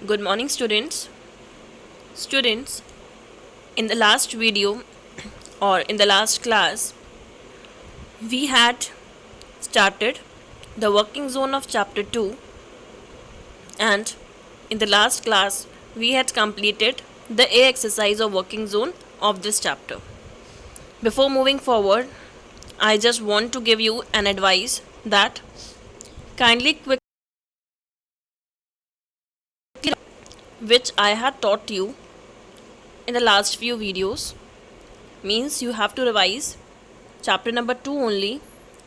Good morning, students. Students, in the last video or in the last class, we had started the working zone of chapter 2, and in the last class, we had completed the A exercise or working zone of this chapter. Before moving forward, I just want to give you an advice that kindly quickly which I had taught you in the last few videos means you have to revise chapter number 2 only,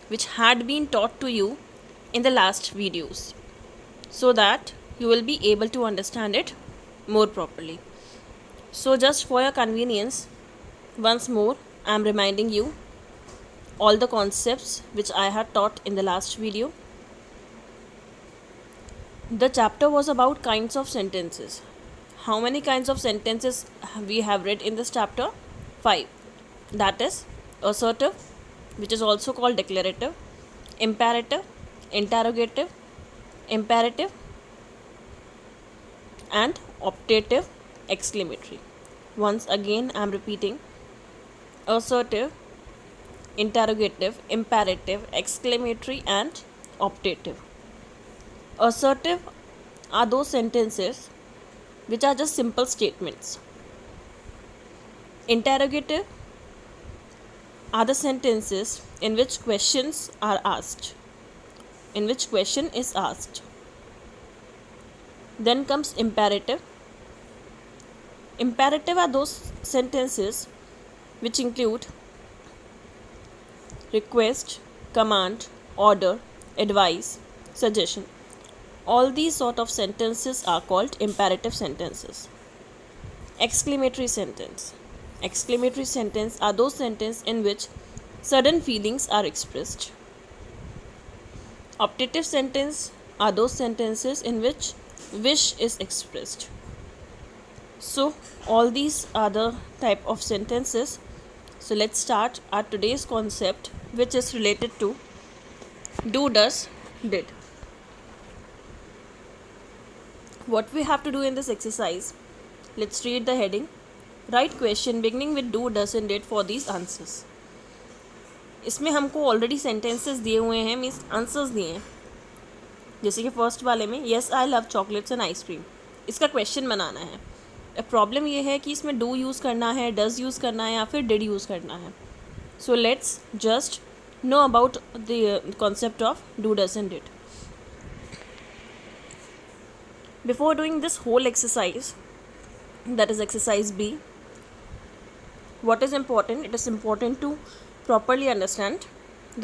which had been taught to you in the last videos, so that you will be able to understand it more properly. So just for your convenience, once more I am reminding you all the concepts which I had taught in the last video. The chapter was about kinds of sentences. How many kinds of sentences we have read in this chapter? 5. That is assertive, which is also called declarative, imperative, interrogative, imperative, and optative, exclamatory. Once again I am repeating: assertive, interrogative, imperative, exclamatory, and optative. Assertive are those sentences which are just simple statements. Interrogative are the sentences in which questions are asked, in which question is asked. Then comes imperative. Imperative are those sentences which include request, command, order, advice, suggestion. All these sort of sentences are called imperative sentences. Exclamatory sentence. Exclamatory sentence are those sentences in which sudden feelings are expressed. Optative sentence are those sentences in which wish is expressed. So all these are the type of sentences. So let's start our today's concept, which is related to do, does, did. What we have to do in this exercise, let's read the heading. Write question beginning with do, does and did for these answers. इसमें हमको already sentences दिए हुए हैं, means answers दिए हैं. जैसे कि first वाले में yes I love chocolates and ice cream, इसका क्वेश्चन बनाना है. प्रॉब्लम ये है कि इसमें डू यूज़ करना है, डज यूज़ करना है या फिर डिड यूज़ करना है. So let's just know about the concept of do, does and did. Before doing this whole exercise, that is exercise B, what is important? It is important to properly understand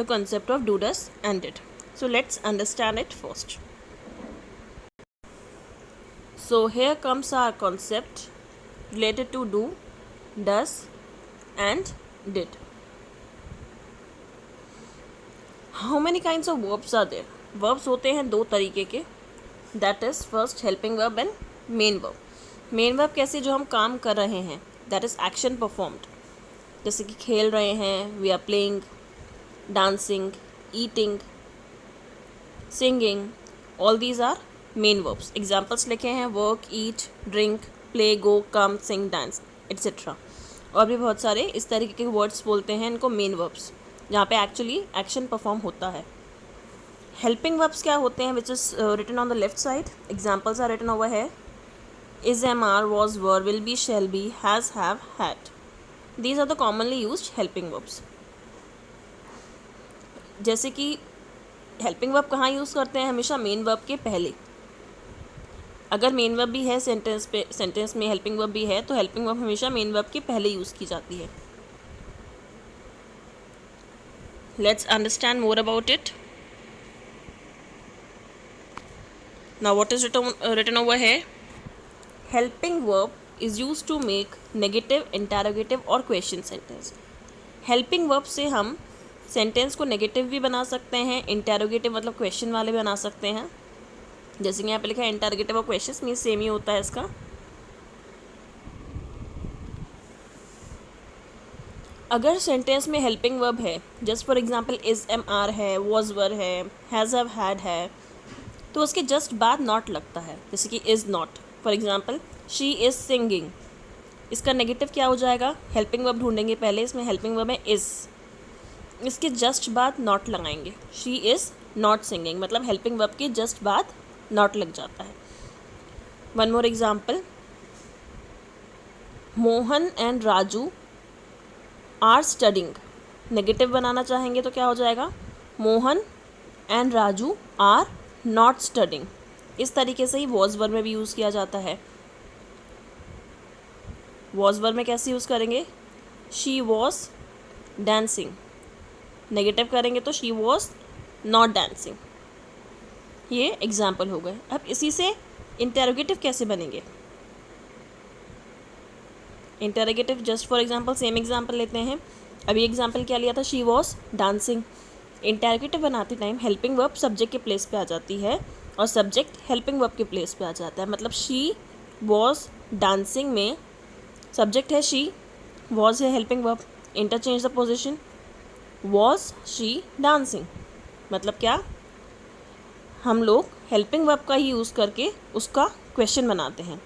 the concept of do, does and did. So let's understand it first. So here comes our concept related to do, does and did. How many kinds of verbs are there? Verbs होते हैं दो तरीके के. That is first helping verb and main verb. Main verb कैसे, जो हम काम कर रहे हैं, दैट इज़ एक्शन परफॉर्म्ड. जैसे कि खेल रहे हैं, we are playing, dancing, eating, singing, all these are main verbs. Examples लिखे हैं: work, eat, drink, play, go, come, sing, dance, etcetera. और भी बहुत सारे इस तरीके के वर्ड्स बोलते हैं इनको मेन वर्ब्स, जहाँ पे एक्चुअली एक्शन परफॉर्म होता है. हेल्पिंग वर्ब्स क्या होते हैं, which is written on the left side. Examples are written over है: is, am, are, was, were, will be, shall be, has, have, had. These are the commonly used helping verbs. जैसे कि helping verb कहाँ use करते हैं? हमेशा main verb के पहले. अगर मेन वर्ब भी है सेंटेंस में हेल्पिंग वर्ब भी है, तो हेल्पिंग वर्ब हमेशा मेन वर्ब के पहले यूज़ की जाती है. Let's understand more about it. Now what is written over है? Helping verb is used to make negative, interrogative और question sentence. Helping verb से हम सेंटेंस को नेगेटिव भी बना सकते हैं, इंटेरोगेटिव मतलब क्वेश्चन वाले बना सकते हैं. जैसे कि यहाँ पे लिखा है इंटेरोगेटिव और क्वेश्चन, मीन्स सेम ही होता है इसका. अगर सेंटेंस में हेल्पिंग वर्ब है, just for example is, am, are है, वॉज, वर है, हैज़, हैव, हैड है, तो उसके जस्ट बाद नॉट लगता है. जैसे कि is not, for example she is singing, इसका नेगेटिव क्या हो जाएगा, हेल्पिंग वर्ब ढूंढेंगे पहले, इसमें हेल्पिंग वर्ब है इज़, इसके जस्ट बाद नॉट लगाएंगे, शी इज़ नॉट सिंगिंग, मतलब हेल्पिंग वर्ब के जस्ट बाद नॉट लग जाता है। One more example, Mohan and Raju are studying, negative बनाना चाहेंगे तो क्या हो जाएगा, Mohan and Raju are not studying. इस तरीके से ही वॉज वर्ब में भी यूज़ किया जाता है। वॉज वर्ब में कैसे यूज़ करेंगे, शी वॉज डांसिंग, नेगेटिव करेंगे तो शी वॉज नॉट डांसिंग। ये एग्जाम्पल हो गए। अब इसी से इंटेरोगेटिव कैसे बनेंगे, interrogative just for example same example लेते हैं। अभी एग्जाम्पल क्या लिया था, शी वॉज डांसिंग। इंटेरोगेटिव बनाते टाइम हेल्पिंग वर्ब सब्जेक्ट के प्लेस पे आ जाती है और सब्जेक्ट हेल्पिंग वर्ब के प्लेस पे आ जाता है। मतलब शी वॉज डांसिंग में सब्जेक्ट है शी, वॉज है helping verb, interchange the position, was she dancing. मतलब क्या, हम लोग हेल्पिंग वर्ब का ही यूज़ करके उसका क्वेश्चन बनाते हैं।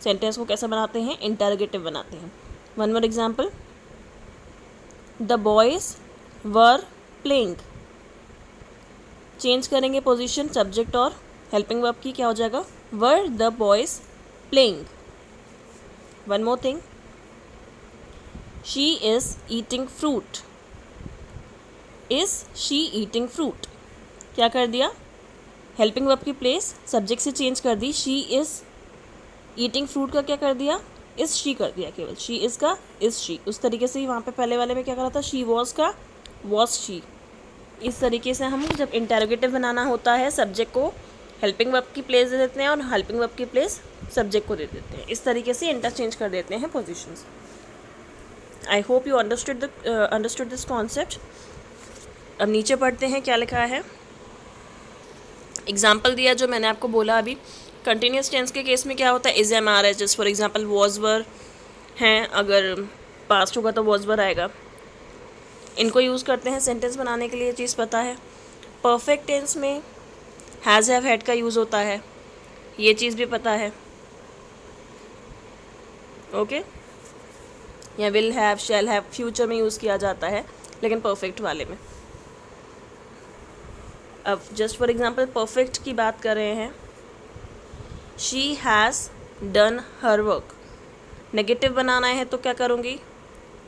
सेंटेंस को कैसे बनाते हैं, इंटरोगेटिव बनाते हैं। One more example, the boys were playing, change करेंगे पोजीशन सब्जेक्ट और हेल्पिंग वर्ब की, क्या हो जाएगा, were the boys playing. One more thing, she is eating fruit, is she eating fruit, क्या कर दिया, हेल्पिंग वर्ब की प्लेस सब्जेक्ट से चेंज कर दी, शी इज़ ईटिंग फ्रूट का क्या कर दिया, इज़ शी कर दिया, केवल शी इज़ का इज़ शी। उस तरीके से ही वहाँ पे पहले वाले में क्या करा था, शी वॉज का वॉज शी। इस तरीके से हम जब इंटेरोगेटिव बनाना होता है सब्जेक्ट को हेल्पिंग वर्ब की प्लेस दे देते हैं और हेल्पिंग वर्ब की प्लेस सब्जेक्ट को दे देते हैं। इस तरीके से इंटरचेंज कर देते हैं positions. I hope you understood this concept. अब नीचे पढ़ते हैं क्या लिखा है। एग्जाम्पल दिया जो मैंने आपको बोला अभी, कंटिन्यूस टेंस के केस में क्या होता है, is am are S, just for example was were हैं, अगर पास्ट होगा तो वॉज वर आएगा। इनको यूज़ करते हैं सेंटेंस बनाने के लिए, ये चीज़ पता है। परफेक्ट टेंस में हैज़ हैव हैड का यूज़ होता है, ये चीज़ भी पता है, ओके। या will have, shall have future में यूज़ किया जाता है, लेकिन परफेक्ट वाले में। अब जस्ट फॉर एग्जांपल परफेक्ट की बात कर रहे हैं, she has done her work, negative बनाना है तो क्या करूँगी,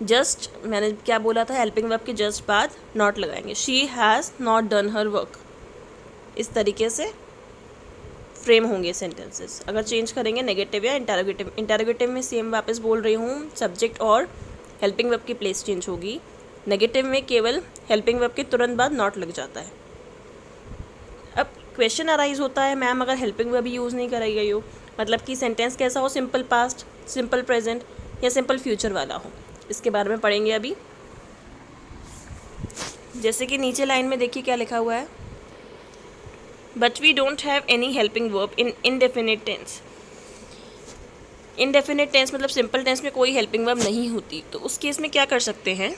जस्ट मैंने क्या बोला था, हेल्पिंग वर्ब के जस्ट बाद नॉट लगाएंगे, she has not done her work. इस तरीके से फ्रेम होंगे सेंटेंसेस। अगर चेंज करेंगे नेगेटिव या इंटेरोगेटिव, इंटेरोगेटिव में सेम वापस बोल रही हूँ, सब्जेक्ट और हेल्पिंग वर्ब की प्लेस चेंज होगी। नेगेटिव में केवल हेल्पिंग वर्ब के तुरंत बाद नॉट लग जाता है। अब क्वेश्चन अराइज होता है, मैम अगर हेल्पिंग वर्ब यूज़ नहीं कराई गई हो, मतलब कि सेंटेंस कैसा हो, सिंपल पास्ट, सिंपल प्रेजेंट या सिंपल फ्यूचर वाला हो, इसके बारे में पढ़ेंगे अभी। जैसे कि नीचे लाइन में देखिए क्या लिखा हुआ है, but we don't have any helping verb in indefinite tense. Indefinite tense मतलब सिंपल टेंस में कोई हेल्पिंग वर्ब नहीं होती, तो उस केस में क्या कर सकते हैं,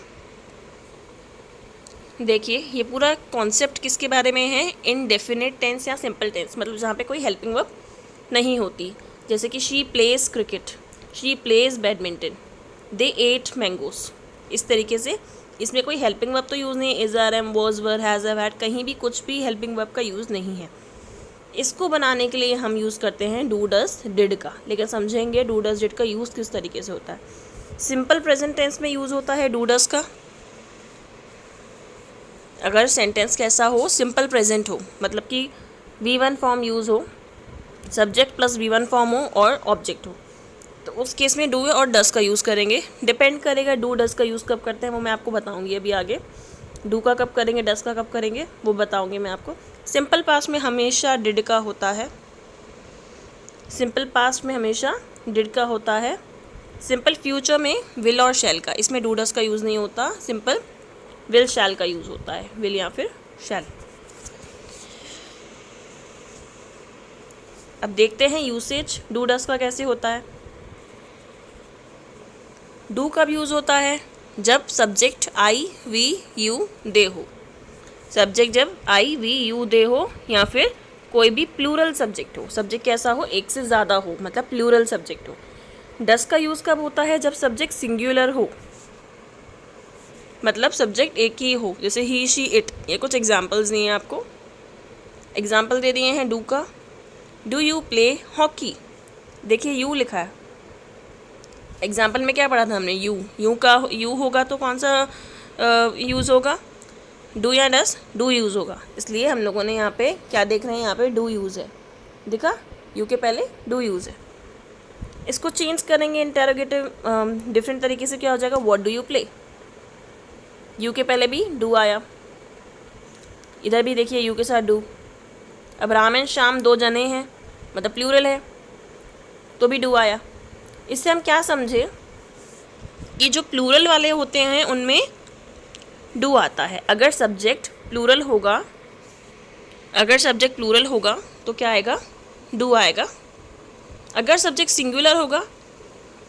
देखिए ये पूरा कॉन्सेप्ट किसके बारे में है, इनडेफिनिट टेंस या सिंपल टेंस, मतलब जहाँ पे कोई हेल्पिंग वर्ब नहीं होती। जैसे कि she plays cricket, she plays badminton, they ate mangoes. इस तरीके से इसमें कोई हेल्पिंग वर्ब तो यूज़ नहीं है, is are am was were has have had, कहीं भी कुछ भी हेल्पिंग वर्ब का यूज़ नहीं है। इसको बनाने के लिए हम यूज़ करते हैं डू डस डिड का, लेकिन समझेंगे डू डस डिड का यूज़ किस तरीके से होता है। सिंपल प्रेजेंट टेंस में यूज़ होता है डू डस का, अगर सेंटेंस कैसा हो, सिंपल प्रेजेंट हो, मतलब कि V1 फॉर्म यूज़ हो, सब्जेक्ट प्लस V1 फॉर्म हो और ऑब्जेक्ट हो, तो उस केस में डू और डस का यूज़ करेंगे। डिपेंड करेगा डू डस का यूज़ कब करते हैं वो मैं आपको बताऊंगी अभी आगे, डू का कब करेंगे, डस का कब करेंगे वो बताऊंगी मैं आपको। सिंपल पास्ट में हमेशा डिड का होता है, सिंपल पास्ट में हमेशा डिड का होता है। सिंपल फ्यूचर में विल और शैल का, इसमें डू डस का यूज़ नहीं होता, सिंपल विल शैल का यूज़ होता है, विल या फिर शैल। अब देखते हैं यूसेज डू डस का कैसे होता है। डू कब यूज़ होता है, जब subject I we you they हो, सब्जेक्ट जब आई वी यू दे हो या फिर कोई भी प्लूरल सब्जेक्ट हो, सब्जेक्ट कैसा हो, एक से ज़्यादा हो, मतलब प्लूरल सब्जेक्ट हो। डस का यूज़ कब होता है, जब सब्जेक्ट सिंगुलर हो, मतलब सब्जेक्ट एक ही हो, जैसे ही, शी, इट। ये कुछ एग्जाम्पल्स नहीं है, आपको एग्जाम्पल दे दिए हैं डू का। डू यू प्ले हॉकी, देखिए यू लिखा है, एग्जाम्पल में क्या पढ़ा था हमने, यू, यू का यू होगा तो कौन सा यूज़ होगा, डू या डस, डू यूज़ होगा, इसलिए हम लोगों ने यहाँ पे क्या देख रहे हैं, यहाँ पे डू यूज़ है, दिखा, यू के पहले डू यूज़ है। इसको चेंज करेंगे इंटेरोगेटिव डिफरेंट तरीके से, क्या हो जाएगा, what do you play, you के पहले भी डू आया, इधर भी देखिए यू के साथ डू। अब राम एंड श्याम 2 जने हैं, मतलब प्लूरल है, तो भी डू आया। इससे हम क्या समझे कि जो प्लूरल वाले होते हैं उनमें डू आता है। अगर सब्जेक्ट प्लूरल होगा, तो क्या आएगा, डू आएगा। अगर सब्जेक्ट सिंगुलर होगा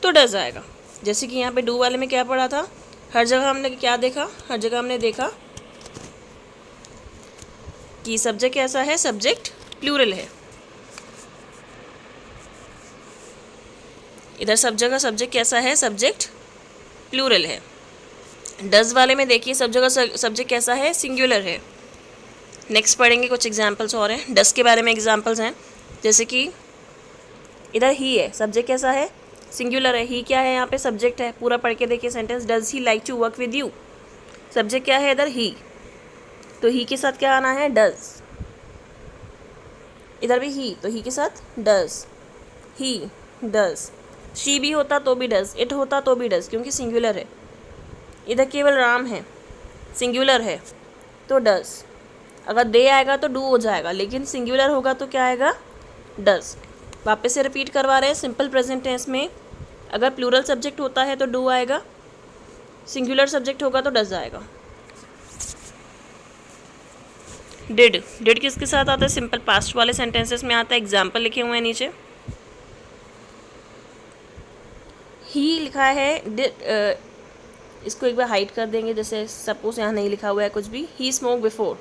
तो डज आएगा। जैसे कि यहाँ पे डू वाले में क्या पढ़ा था, हर जगह हमने क्या देखा, हर जगह हमने देखा कि सब्जेक्ट कैसा है, सब्जेक्ट प्लूरल है। इधर सब जगह सब्जेक्ट कैसा है, सब्जेक्ट प्लूरल है। डज वाले में देखिए सब जगह सब्जेक्ट कैसा है, सिंगुलर है। नेक्स्ट पढ़ेंगे, कुछ एग्जाम्पल्स और हैं डज के बारे में, एग्जाम्पल्स हैं जैसे कि इधर ही है, सब्जेक्ट कैसा है, सिंगुलर है, ही क्या है, यहाँ पे सब्जेक्ट है। पूरा पढ़ के देखिए sentence, does he like to work with you, subject क्या है इधर, ही, तो ही के साथ क्या आना है, डज। इधर भी ही, तो ही के साथ डज, ही डज। शी भी होता तो भी डज, इट होता तो भी डज, क्योंकि सिंगुलर है। इधर केवल राम है, सिंगुलर है, तो डज। अगर दे आएगा तो डू हो जाएगा, लेकिन सिंगुलर होगा तो क्या आएगा, डज। वापस से रिपीट करवा रहे हैं, सिंपल प्रेजेंट टेंस में अगर प्लूरल सब्जेक्ट होता है तो डू आएगा, सिंगुलर सब्जेक्ट होगा तो डज आएगा। डिड, डिड किसके साथ आता है, सिंपल पास्ट वाले सेंटेंसेस में आता है। एग्जाम्पल लिखे हुए हैं नीचे, ही लिखा है, इसको एक बार हाइड कर देंगे, जैसे सपोज यहाँ नहीं लिखा हुआ है कुछ भी, ही स्मोक बिफोर।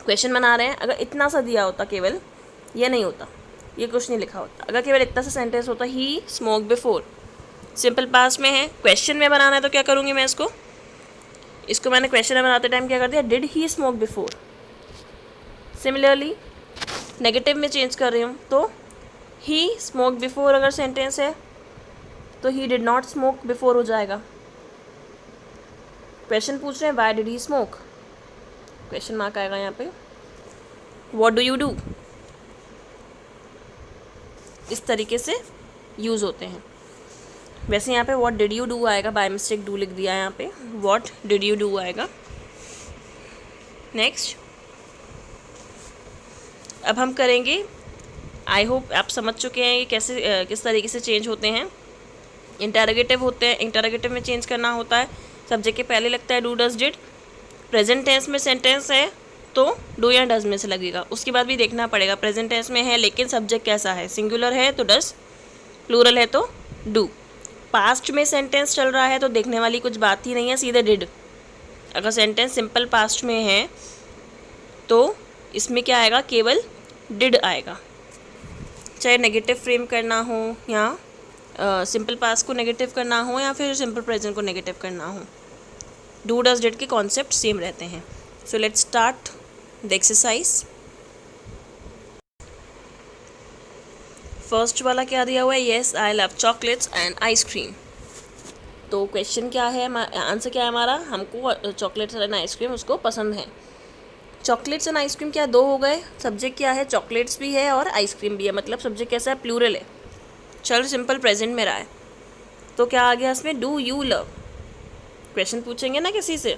क्वेश्चन बना रहे हैं, अगर इतना सा दिया होता केवल, ये नहीं होता, ये कुछ नहीं लिखा होता, अगर केवल इतना सा सेंटेंस होता, ही स्मोक बिफोर, सिंपल पास्ट में है। क्वेश्चन में बनाना है तो क्या करूँगी मैं, इसको मैंने क्वेश्चन में बनाते टाइम क्या कर दिया, did he smoke before. Similarly negative में चेंज कर रही हूँ, तो ही स्मोक बिफोर अगर सेंटेंस है तो he did not smoke before हो जाएगा। क्वेश्चन पूछ रहे हैं, why did he smoke, question mark आएगा यहाँ पे। व्हाट डू यू डू, इस तरीके से यूज़ होते हैं। वैसे यहाँ पे व्हाट डिड यू डू आएगा, बाय मिस्टेक डू लिख दिया है यहाँ पे, व्हाट डिड यू डू आएगा। नेक्स्ट अब हम करेंगे, आई होप आप समझ चुके हैं कि कैसे किस तरीके से चेंज होते हैं। इंटरोगेटिव होते हैं, इंटरोगेटिव में चेंज करना होता है, सब्जेक्ट के पहले लगता है do does did. Present tense में सेंटेंस है तो डू या डज में से लगेगा, उसके बाद भी देखना पड़ेगा प्रेजेंट टेंस में है लेकिन सब्जेक्ट कैसा है, सिंगुलर है तो डज, प्लूरल है तो डू। पास्ट में सेंटेंस चल रहा है तो देखने वाली कुछ बात ही नहीं है, सीधे डिड। अगर सेंटेंस सिंपल पास्ट में है तो इसमें क्या आएगा, केवल डिड आएगा। चाहे नेगेटिव फ्रेम करना हो या सिंपल पास्ट को नेगेटिव करना हो या फिर सिंपल प्रेजेंट को नेगेटिव करना हो, डू डज डिड के कॉन्सेप्ट सेम रहते हैं। So let's start the exercise. First वाला क्या दिया हुआ है, yes I love chocolates and ice cream. तो क्वेश्चन क्या है, आंसर क्या है हमारा, हमको चॉकलेट्स एंड आइसक्रीम उसको पसंद है। चॉकलेट्स एंड आइसक्रीम क्या दो हो गए, सब्जेक्ट क्या है, चॉकलेट्स भी है और आइसक्रीम भी है, मतलब सब्जेक्ट कैसा है, प्लूरल है। चलो सिंपल प्रेजेंट में रहा है तो क्या आ गया इसमें, डू यू लव। क्वेश्चन पूछेंगे ना किसी से,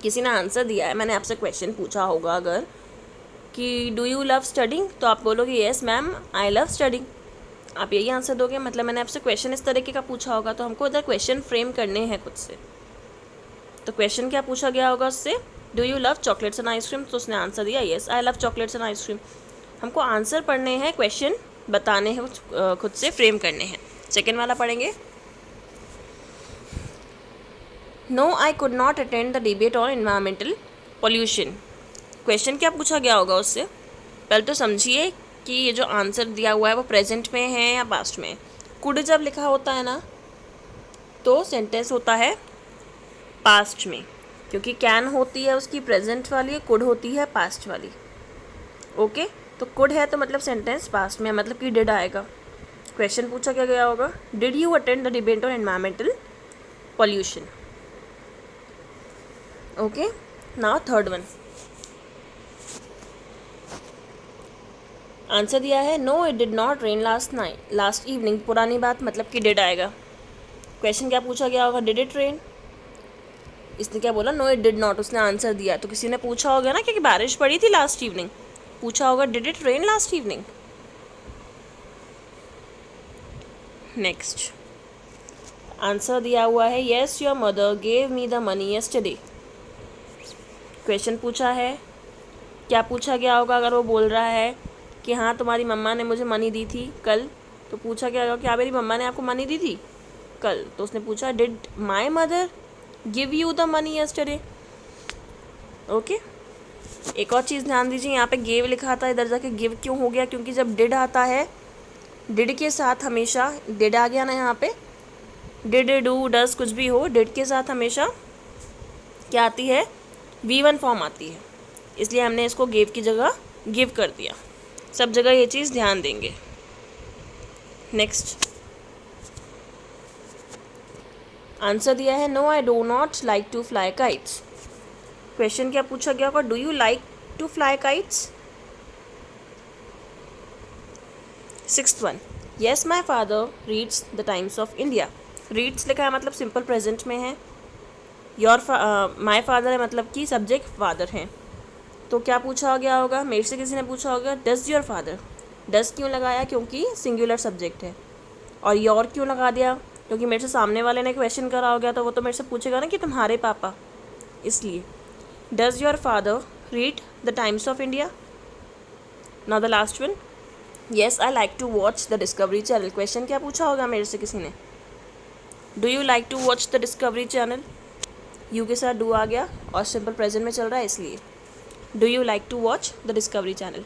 किसी ने आंसर दिया है, मैंने आपसे क्वेश्चन पूछा होगा अगर कि डू यू लव स्टडिंग, तो आप बोलोगे yes ma'am I love studying, आप यही आंसर दोगे, मतलब मैंने आपसे क्वेश्चन इस तरीके का पूछा होगा, तो हमको इधर क्वेश्चन फ्रेम करने हैं खुद से। तो क्वेश्चन क्या पूछा गया होगा उससे, do you love chocolates and ice cream, तो उसने आंसर दिया yes I love chocolates and ice cream. हमको आंसर पढ़ने हैं, क्वेश्चन बताने हैं, खुद से फ्रेम करने हैं। सेकेंड वाला पढ़ेंगे, no I could not attend the debate on environmental pollution. Question क्या पूछा गया होगा उससे, पहले तो समझिए कि ये जो आंसर दिया हुआ है वो प्रेजेंट में है या पास्ट में है। कुड जब लिखा होता है ना तो सेंटेंस होता है पास्ट में, क्योंकि कैन होती है उसकी प्रेजेंट वाली, कुड होती है पास्ट वाली। ओके, तो कुड है तो मतलब सेंटेंस पास्ट में, मतलब कि डिड आएगा। क्वेश्चन पूछा क्या गया होगा, did you attend the debate on environmental pollution. Okay, now third one. Answer दिया है no it did not rain last evening, पुरानी बात मतलब कि डिड आएगा। क्वेश्चन क्या पूछा गया होगा, डिड इट रेन। इसने क्या बोला, नो इट डिड नॉट, उसने आंसर दिया। तो किसी ने पूछा होगा ना कि बारिश पड़ी थी लास्ट इवनिंग, पूछा होगा did it rain last evening. Next answer दिया हुआ है yes your mother gave me the money yesterday. Question पूछा है, क्या पूछा गया होगा अगर वो बोल रहा है कि हाँ तुम्हारी मम्मा ने मुझे मनी दी थी कल, तो पूछा गया होगा क्या मेरी मम्मा ने आपको मनी दी थी कल। तो उसने पूछा did my mother give you the money yesterday. Okay, एक और चीज़ ध्यान दीजिए, यहाँ पे गिव लिखा था, इधर जाके गिव क्यों हो गया, क्योंकि जब डिड आता है डिड के साथ हमेशा, डिड आ गया ना यहाँ पे, डिड डू डस कुछ भी हो, डिड के साथ हमेशा क्या आती है, V1 फॉर्म आती है, इसलिए हमने इसको गिव की जगह गिव कर दिया। सब जगह ये चीज़ ध्यान देंगे। नेक्स्ट आंसर दिया है no I do not like to fly kites. Question क्या पूछा गया होगा, do you like to fly kites. Sixth one, yes my father reads the Times of India. Reads लिखा है मतलब सिंपल प्रेजेंट में है, योर माई फादर है मतलब कि सब्जेक्ट फादर हैं। तो क्या पूछा गया होगा, मेरे से किसी ने पूछा होगा डज योर फादर। डज क्यों लगाया, क्योंकि सिंगुलर सब्जेक्ट है। और योर क्यों लगा दिया, क्योंकि मेरे से सामने वाले ने क्वेश्चन करा हो गया तो वो तो मेरे से पूछेगा ना कि तुम्हारे पापा, इसलिए does your father read the Times of India. Now the last one, yes I like to watch the Discovery channel. Question क्या पूछा होगा मेरे से किसी ने, do you like to watch the Discovery channel. You के साथ डू आ गया और सिंपल प्रेजेंट में चल रहा है, इसलिए do you like to watch the Discovery channel.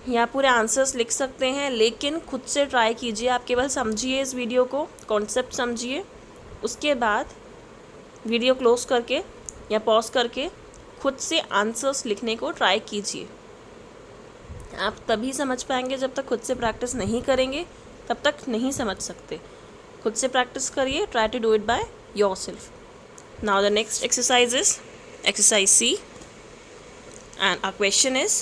यहाँ पूरे आंसर्स लिख सकते हैं, लेकिन खुद से ट्राई कीजिए। आप केवल समझिए इस वीडियो को, कॉन्सेप्ट समझिए, उसके बाद वीडियो क्लोज करके या पॉज करके खुद से आंसर्स लिखने को ट्राई कीजिए। आप तभी समझ पाएंगे, जब तक खुद से प्रैक्टिस नहीं करेंगे तब तक नहीं समझ सकते। खुद से प्रैक्टिस करिए, try to do it by yourself. Now the next exercise is exercise C and our question is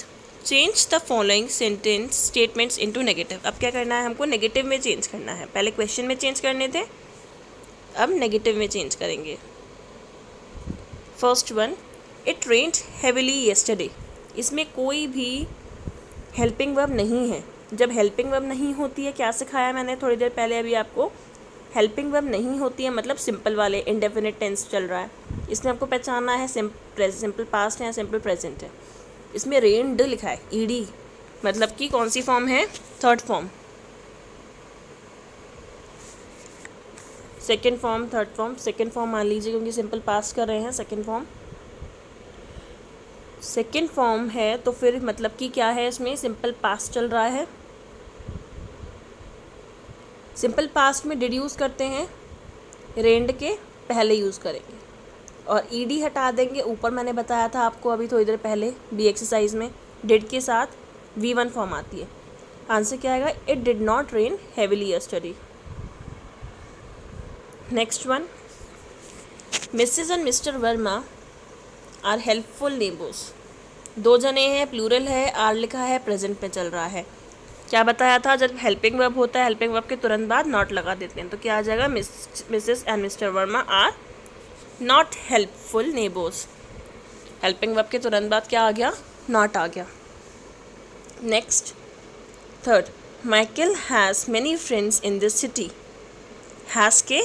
change the following sentence statements into negative। अब क्या करना है, हमको नेगेटिव में चेंज करना है। पहले क्वेश्चन में चेंज करने थे, अब नेगेटिव में चेंज करेंगे। First one, it rained heavily yesterday. इसमें कोई भी हेल्पिंग वर्ब नहीं है। जब हेल्पिंग वर्ब नहीं होती है, क्या सिखाया मैंने थोड़ी देर पहले अभी आपको, हेल्पिंग वर्ब नहीं होती है मतलब सिंपल वाले इंडेफिनिट टेंस चल रहा है। इसमें आपको पहचानना है सिंपल पास्ट है या सिंपल प्रेजेंट है। इसमें रेन्ड लिखा है ईडी, मतलब कि कौन सी फॉर्म है, third form, second form, third form, second form मान लीजिए क्योंकि सिंपल पास्ट कर रहे हैं। सेकेंड फॉर्म है तो फिर मतलब कि क्या है, इसमें सिंपल पास्ट चल रहा है। सिंपल पास्ट में डिड यूज़ करते हैं, रेन्ड के पहले यूज़ करेंगे और ईडी हटा देंगे। ऊपर मैंने बताया था आपको अभी थोड़ी देर पहले बी एक्सरसाइज में, डिड के साथ V1 फॉर्म आती है। आंसर क्या आएगा, it did not rain heavily yesterday. Next one, Mrs and Mr Verma are helpful neighbours. दो जने हैं, प्लूरल है, आर लिखा है, प्रेजेंट में चल रहा है। क्या बताया था, जब हेल्पिंग वर्ब होता है हेल्पिंग वर्ब के तुरंत बाद नॉट लगा देते हैं, तो क्या आ जाएगा, Mrs and Mr Verma are not helpful neighbours. Helping verb के तुरंत बाद क्या आ गया, नॉट आ गया। Next third, Michael has many friends in this city. Has के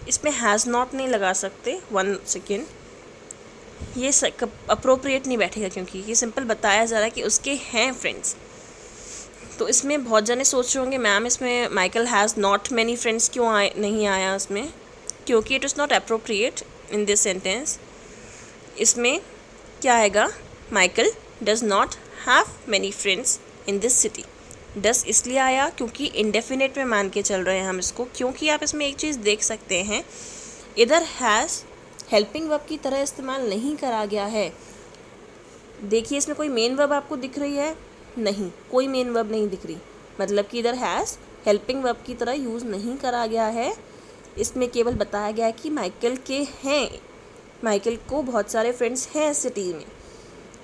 इसमें हैज़ नॉट नहीं लगा सकते, 1 सेकेंड, ये अप्रोप्रिएट नहीं बैठेगा क्योंकि ये सिंपल बताया जा रहा है कि उसके हैं फ्रेंड्स। तो इसमें बहुत जने सोच रहे होंगे मैम इसमें Michael has not many friends क्यों नहीं आया इसमें, क्योंकि it is not appropriate in this sentence. इसमें क्या आएगा, Michael does not have many friends in this city. Does इसलिए आया क्योंकि इंडेफिनेट में मान के चल रहे हैं हम इसको, क्योंकि आप इसमें एक चीज़ देख सकते हैं, इधर हैज़ हेल्पिंग वर्ब की तरह इस्तेमाल नहीं करा गया है। देखिए इसमें कोई मेन वर्ब आपको दिख रही है? नहीं, कोई मेन वर्ब नहीं दिख रही, मतलब कि इधर हैज़ हेल्पिंग वर्ब की तरह यूज़ नहीं करा गया है। इसमें केवल बताया गया है कि माइकल के हैं, माइकल को बहुत सारे फ्रेंड्स हैं सिटी में।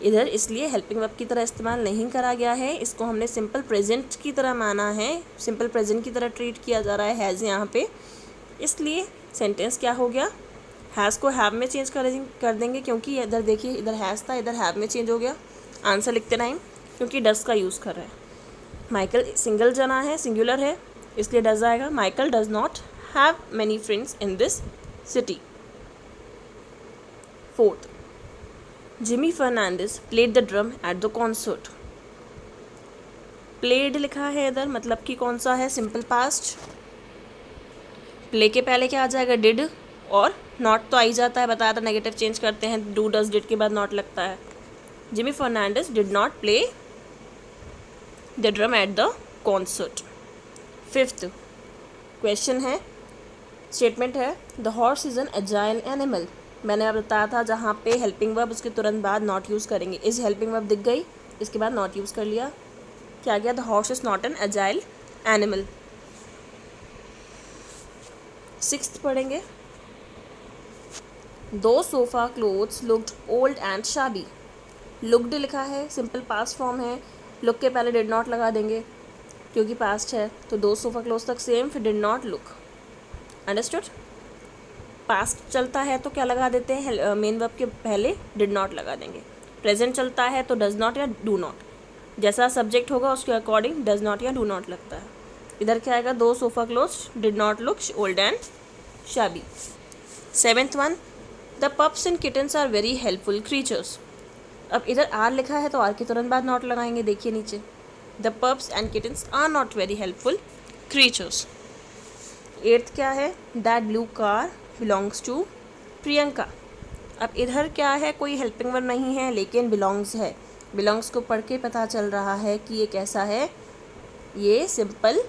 इधर इसलिए हेल्पिंग वर्ब की तरह इस्तेमाल नहीं करा गया है, इसको हमने सिंपल प्रेजेंट की तरह माना है, सिंपल प्रेजेंट की तरह ट्रीट किया जा रहा है हैज़ यहाँ पे। इसलिए सेंटेंस क्या हो गया, हैज़ को हैव में चेंज कर देंगे, क्योंकि इधर देखिए इधर हैज़ था, इधर हैव में चेंज हो गया। आंसर लिखते टाइम क्योंकि डस का यूज़ कर रहे हैं। माइकल सिंगल जना है, सिंगुलर है, इसलिए डज आएगा। Michael does not have many friends in this city. Fourth, Jimmy Fernandes played the drum at the concert. Played लिखा है इधर, मतलब कि कौन सा है, सिंपल पास्ट। प्ले के पहले क्या आ जाएगा, डिड, और नॉट तो आ ही जाता है, बताया था नेगेटिव चेंज करते हैं, डू डज डिड के बाद नॉट लगता है। Jimmy Fernandes did not play the drum at the concert. Fifth question है, स्टेटमेंट है, the horse is an agile animal. मैंने अब बताया था जहाँ पे हेल्पिंग वर्ब उसके तुरंत बाद नॉट यूज़ करेंगे, इस हेल्पिंग वर्ब दिख गई, इसके बाद नॉट यूज़ कर लिया, क्या गया, the horse is not an agile animal. Sixth पढ़ेंगे, the sofa cloths looked old and shabby. Looked लिखा है, सिंपल पास्ट फॉर्म है, लुक के पहले डिड नॉट लगा देंगे क्योंकि पास्ट है, तो दो सोफ़ा क्लोथ्स तक सेम, फिर did not look. Understood? Past चलता है तो क्या लगा देते हैं, मेन वर्ब के पहले डिड नॉट लगा देंगे। प्रेजेंट चलता है तो डज नॉट या डू नॉट, जैसा सब्जेक्ट होगा उसके अकॉर्डिंग डज नॉट या डू नॉट लगता है। इधर क्या आएगा, the sofa cloths did not look old and shabby. Seventh one, the pups and kittens are very helpful creatures. अब इधर आर लिखा है तो आर के तुरंत बाद नॉट लगाएंगे, देखिए नीचे, the pups and kittens are not very helpful creatures. Eighth क्या है, that blue car belongs to Priyanka. अब इधर क्या है, कोई हेल्पिंग वर्ब नहीं है लेकिन बिलोंग्स है, बिलोंग्स को पढ़ के पता चल रहा है कि ये कैसा है, ये सिंपल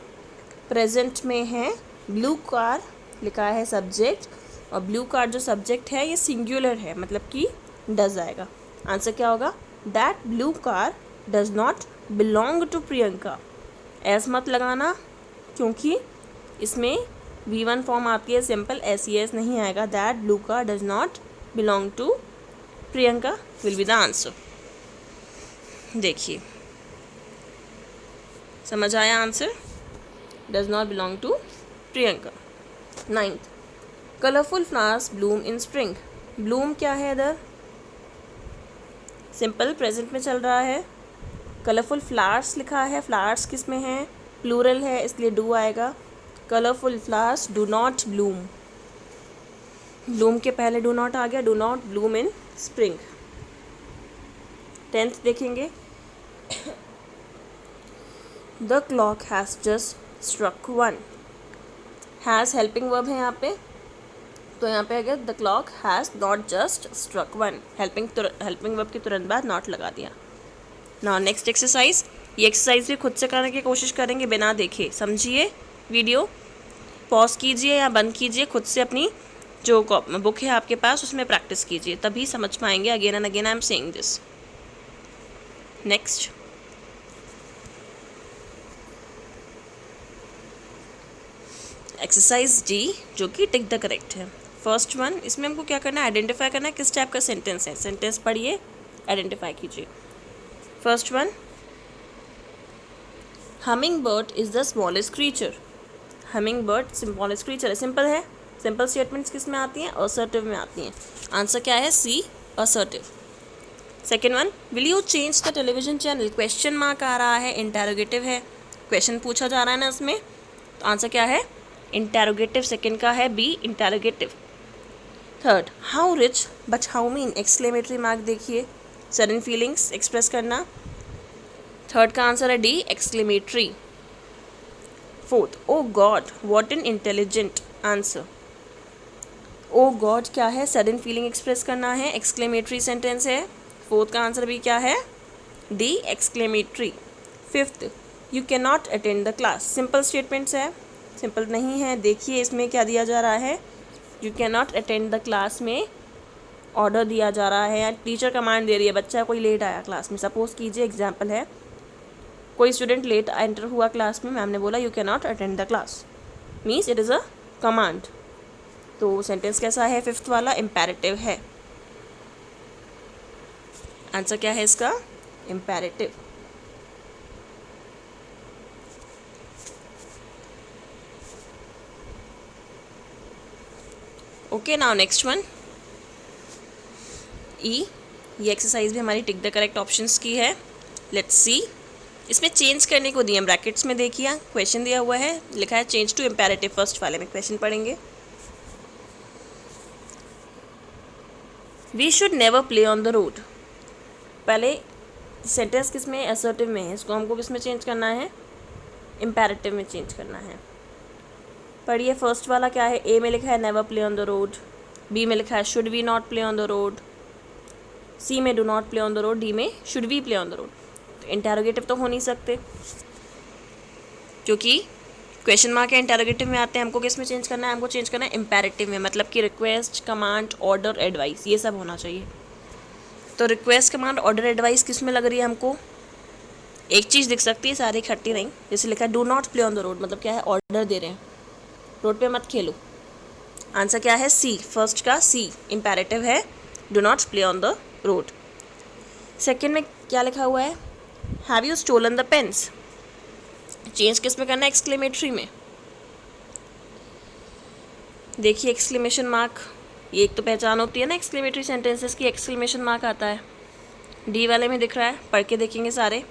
प्रेजेंट में है। ब्लू कार लिखा है सब्जेक्ट, और ब्लू कार जो सब्जेक्ट है ये सिंगुलर है, मतलब कि डज आएगा। आंसर क्या होगा, that blue car does not belong to Priyanka. S मत लगाना क्योंकि इसमें V1 फॉर्म आती है सिंपल, SES नहीं आएगा। That blue car does not belong to Priyanka will be the answer. देखिए समझ आया answer, does not belong to Priyanka. Ninth, colourful flowers bloom in spring. Bloom क्या है इधर, सिंपल प्रेजेंट में चल रहा है। कलरफुल फ्लावर्स लिखा है, फ्लावर्स किस में है, प्लूरल है, इसलिए डू आएगा। Colourful flowers do not bloom, bloom के पहले डू नॉट आ गया, do not bloom in spring. Tenth देखेंगे, the clock has just struck 1। Has helping verb है यहाँ पे, तो यहाँ पे आ गया the clock has not just struck 1, helping verb के तुरंत बाद नॉट लगा दिया। नाउ नेक्स्ट एक्सरसाइज, ये एक्सरसाइज भी खुद से करने की कोशिश करेंगे बिना देखे, समझिए, वीडियो पॉज कीजिए या बंद कीजिए, खुद से अपनी जो बुक है आपके पास उसमें प्रैक्टिस कीजिए, तभी समझ पाएंगे। Again and again I am saying this. Next, exercise D, जो कि टिक द करेक्ट है। फर्स्ट वन, इसमें हमको क्या करना है, आइडेंटिफाई करना है किस टाइप का सेंटेंस है। सेंटेंस पढ़िए, आइडेंटिफाई कीजिए। First one, humming bird is the smallest creature. Humming bird smallest creature है, सिंपल है। सिंपल स्टेटमेंट्स किस में आती हैं, असर्टिव में आती हैं। आंसर क्या है, C, assertive. Second one, will you change the television channel. Question mark आ रहा है, इंटेरोगेटिव है, क्वेश्चन पूछा जा रहा है ना इसमें, तो आंसर क्या है, इंटेरोगेटिव। सेकेंड का है B, interrogative. Third, how rich but how mean, exclamatory mark देखिए, सडन फीलिंग्स एक्सप्रेस करना। थर्ड का आंसर है D, exclamatory. Fourth, oh God what an intelligent. Answer, oh God क्या है, सडन फीलिंग एक्सप्रेस करना है, एक्सक्लेमेटरी सेंटेंस है। Fourth का आंसर भी क्या है, D exclamatory. Fifth, you can not attend the class, simple statements है, सिंपल नहीं है। देखिए इसमें क्या दिया जा रहा है, you can not attend the class में ऑर्डर दिया जा रहा है या टीचर कमांड दे रही है, बच्चा कोई लेट आया क्लास में, सपोज कीजिए एग्जाम्पल है, कोई स्टूडेंट लेट एंटर हुआ क्लास में, मैम ने बोला you can not attend the class, means it is a command. तो सेंटेंस कैसा है, फिफ्थ वाला इम्पेरेटिव है। आंसर क्या है इसका, imperative. Okay, now next one E. ये एक्सरसाइज भी हमारी टिक द करेक्ट ऑप्शंस की है। लेट्स सी, इसमें चेंज करने को दिया, ब्रैकेट्स में देखिए क्वेश्चन दिया हुआ है, लिखा है चेंज टू इम्पेरेटिव। फर्स्ट वाले में क्वेश्चन पढ़ेंगे, we should never play on the road. पहले सेंटेंस किस में, असर्टिव में है, इसको हमको किस में चेंज करना है, इम्पेरेटिव में चेंज करना है। पढ़िए फर्स्ट वाला क्या है, ए में लिखा है never play on the road, B में लिखा है should we not play on the road, C में do not play on the road, D में should we play on the road. तो इंटेरोगेटिव तो हो नहीं सकते, क्योंकि क्वेश्चन मार्क या इंटेरोगेटिव में आते हैं। हमको किस में चेंज करना है, हमको चेंज करना है इम्पेरेटिव में, मतलब कि रिक्वेस्ट, कमांड, ऑर्डर, एडवाइस, ये सब होना चाहिए। तो रिक्वेस्ट, कमांड, ऑर्डर, एडवाइस किस में लग रही है हमको, एक चीज़ दिख सकती है, सारी इकट्ठी नहीं। जैसे लिखा है do not play on the road, मतलब क्या है, ऑर्डर दे रहे हैं, रोड पे मत खेलो। आंसर क्या है, सी, फर्स्ट का सी इम्पेरेटिव है, do not play on the road. Second में क्या लिखा हुआ है, have you stolen the pens, change किस में करना है, एक्सक्लेमेटरी में। देखिए एक्सक्लेमेशन मार्क, ये एक तो पहचान होती है ना एक्सक्लेमेटरी सेंटेंसेस की, एक्सक्लेमेशन मार्क आता है। डी वाले में दिख रहा है, पढ़ के देखेंगे सारे।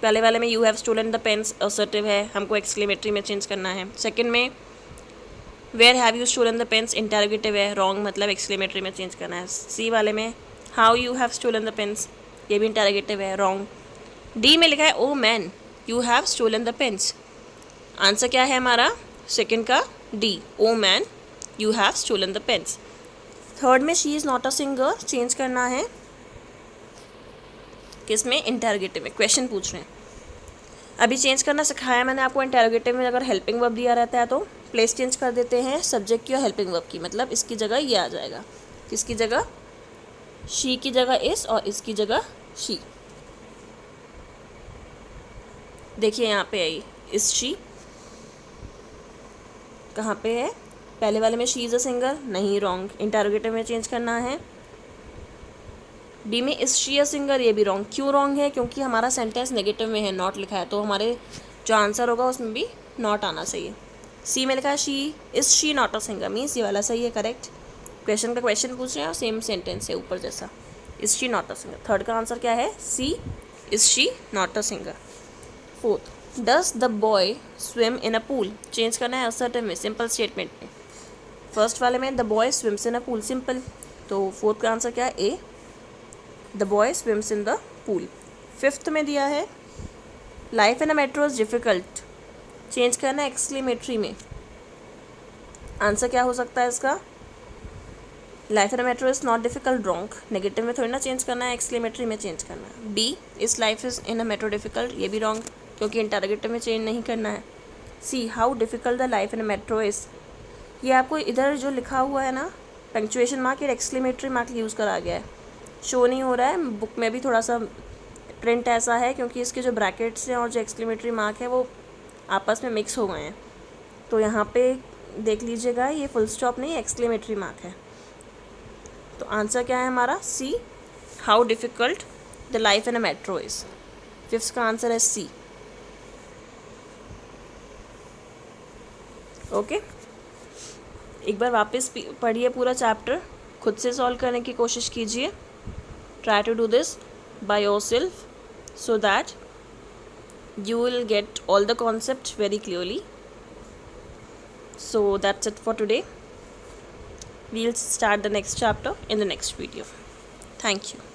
पहले वाले में you have stolen the pens assertive है, हमको एक्सक्लेमेटरी में चेंज करना है। सेकंड में where have you stolen the pens interrogative है, रॉन्ग, मतलब एक्सक्लेमेटरी में चेंज करना है। सी वाले में how you have stolen the pens, ये भी इंटेरोगेटिव है, रॉन्ग। डी में लिखा है oh man you have stolen the pens, answer क्या है हमारा, सेकंड का D, oh man you have stolen the pens. Third में she is not a singer, change करना है किस में, इंटेरोगेटिव में, क्वेश्चन पूछ रहे हैं। अभी चेंज करना सिखाया मैंने आपको, इंटेरोगेटिव में अगर हेल्पिंग वर्ब दिया रहता है तो प्लेस चेंज कर देते हैं सब्जेक्ट की और हेल्पिंग वर्ब की, मतलब इसकी जगह ये आ जाएगा, किसकी जगह, शी की जगह इस और इसकी जगह शी। देखिए यहाँ पे आई इस शी, कहाँ पे है, पहले वाले में शी इज़ अ सिंगर, नहीं, रॉन्ग, इंटेरोगेटिव में चेंज करना है। डी में इज शी अ सिंगर, ये भी रॉन्ग। क्यों रॉन्ग है, क्योंकि हमारा सेंटेंस नेगेटिव में है, नॉट लिखा है, तो हमारे जो आंसर होगा उसमें भी नॉट आना चाहिए। सी में लिखा है she is she not a singer, means ये वाला सही है, करेक्ट। क्वेश्चन का क्वेश्चन पूछ रहे हैं और सेम सेंटेंस है ऊपर जैसा, is she not a singer. Third का आंसर क्या है, C is she not a singer. Fourth, does the boy swim in a pool, change करना है असर्टिव में, सिंपल स्टेटमेंट में। फर्स्ट वाले में the boy swims in a pool, simple, तो फोर्थ का आंसर क्या है, A, the boy swims in the pool. Fifth में दिया है life in a metro is difficult, change करना है एक्सक्लेमेटरी में, आंसर क्या हो सकता है इसका, life in a metro is not difficult, wrong, negative में थोड़ी ना चेंज करना है, एक्सक्लेमेटरी में चेंज करना है। बी, इस life is in a metro difficult, ये भी रॉन्ग, क्योंकि इंटेरोगेटिव में चेंज नहीं करना है। C, how difficult the life in a metro is, ये आपको इधर जो लिखा हुआ है ना पंक्चुएशन मार्क, ये एक्सक्लेमेटरी मार्क यूज़ करा गया है, शो नहीं हो रहा है, बुक में भी थोड़ा सा प्रिंट ऐसा है, क्योंकि इसके जो ब्रैकेट्स हैं और जो एक्सक्लेमेटरी मार्क है वो आपस में मिक्स हो गए हैं। तो यहाँ पे देख लीजिएगा, ये फुल स्टॉप नहीं, एक्सक्लेमेटरी मार्क है। तो आंसर क्या है हमारा, C, how difficult the life in a metro is. Fifth का आंसर है सी। ओके, एक बार वापस पढ़िए पूरा चैप्टर, खुद से सॉल्व करने की कोशिश कीजिए। Try to do this by yourself so that you will get all the concepts very clearly. So that's it for today. We'll start the next chapter in the next video. Thank you.